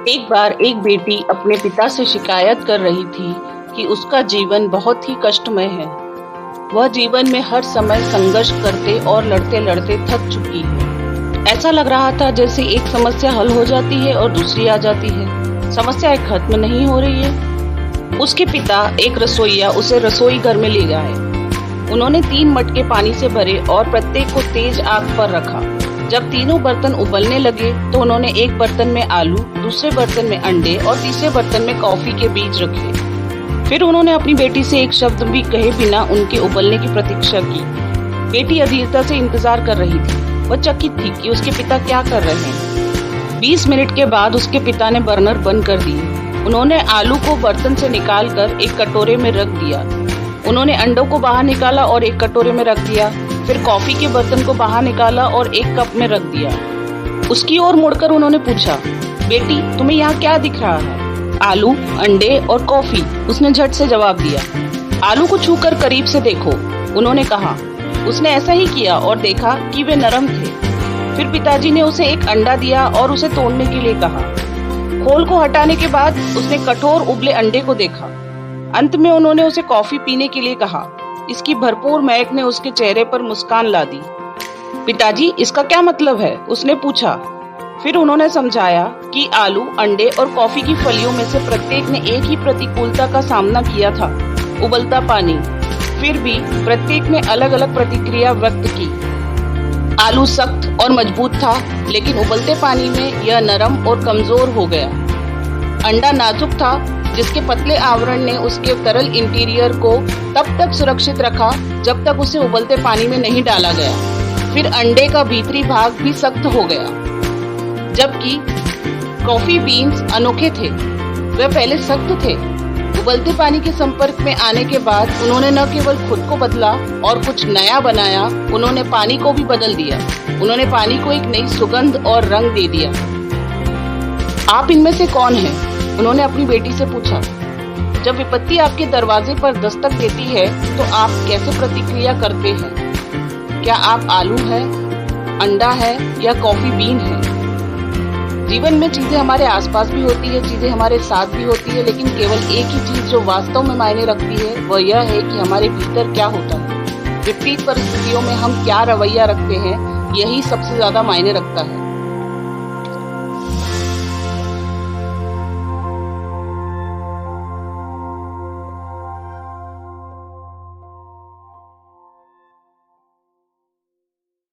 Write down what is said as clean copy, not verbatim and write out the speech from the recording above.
एक बार एक बेटी अपने पिता से शिकायत कर रही थी कि उसका जीवन बहुत ही कष्टमय है। वह जीवन में हर समय संघर्ष करते और लड़ते लड़ते थक चुकी है। ऐसा लग रहा था जैसे एक समस्या हल हो जाती है और दूसरी आ जाती है। समस्या खत्म नहीं हो रही है। उसके पिता एक रसोइया उसे रसोई घर में ले गए। उन्होंने 3 मटके पानी से भरे और प्रत्येक को तेज आग पर रखा। जब तीनों बर्तन उबलने लगे तो उन्होंने एक बर्तन में आलू, दूसरे बर्तन में अंडे और तीसरे बर्तन में कॉफी के बीज रखे। फिर उन्होंने अपनी बेटी से एक शब्द भी कहे बिना उनके उबलने की प्रतीक्षा की। बेटी अधीरता से इंतजार कर रही थी। वह चकित थी कि उसके पिता क्या कर रहे हैं। 20 मिनट के बाद उसके पिता ने बर्नर बंद कर दिए। उन्होंने आलू को बर्तन से निकालकर एक कटोरे में रख दिया। उन्होंने अंडों को बाहर निकाला और एक कटोरे में रख दिया। फिर कॉफी के बर्तन को बाहर निकाला और एक कप में रख दिया। उसकी ओर मुड़कर उन्होंने पूछा, बेटी तुम्हें यहाँ क्या दिख रहा है? आलू, अंडे और कॉफी, उसने झट से जवाब दिया। आलू को छूकर करीब से देखो, उन्होंने कहा। उसने ऐसा ही किया और देखा कि वे नरम थे। फिर पिताजी ने उसे एक अंडा दिया और उसे तोड़ने के लिए कहा। खोल को हटाने के बाद उसने कठोर उबले अंडे को देखा। अंत में उन्होंने उसे कॉफी पीने के लिए कहा। इसकी भरपूर महक ने उसके चेहरे पर मुस्कान ला दी। पिताजी इसका क्या मतलब है? उसने पूछा। फिर उन्होंने समझाया कि आलू, अंडे और कॉफी की फलियों में से प्रत्येक ने एक ही प्रतिकूलता का सामना किया था, उबलता पानी। फिर भी प्रत्येक ने अलग अलग प्रतिक्रिया व्यक्त की। आलू सख्त और मजबूत था, लेकिन उबलते पानी में यह नरम और कमजोर हो गया। अंडा नाजुक था, जिसके पतले आवरण ने उसके तरल इंटीरियर को तब तक सुरक्षित रखा जब तक उसे उबलते पानी में नहीं डाला गया। फिर अंडे का भीतरी भाग भी सख्त हो गया। जबकि कॉफी बीन्स अनोखे थे। वे पहले सख्त थे। उबलते पानी के संपर्क में आने के बाद उन्होंने न केवल खुद को बदला और कुछ नया बनाया, उन्होंने पानी को भी बदल दिया। उन्होंने पानी को एक नई सुगंध और रंग दे दिया। आप इनमें से कौन हैं? उन्होंने अपनी बेटी से पूछा। जब विपत्ति आपके दरवाजे पर दस्तक देती है तो आप कैसे प्रतिक्रिया करते हैं? क्या आप आलू है, अंडा है या कॉफी बीन है? जीवन में चीजें हमारे आसपास भी होती है, चीजें हमारे साथ भी होती है, लेकिन केवल एक ही चीज जो वास्तव में मायने रखती है वह यह है कि हमारे भीतर क्या होता है। विपरीत परिस्थितियों में हम क्या रवैया रखते हैं, यही सबसे ज्यादा मायने रखता है।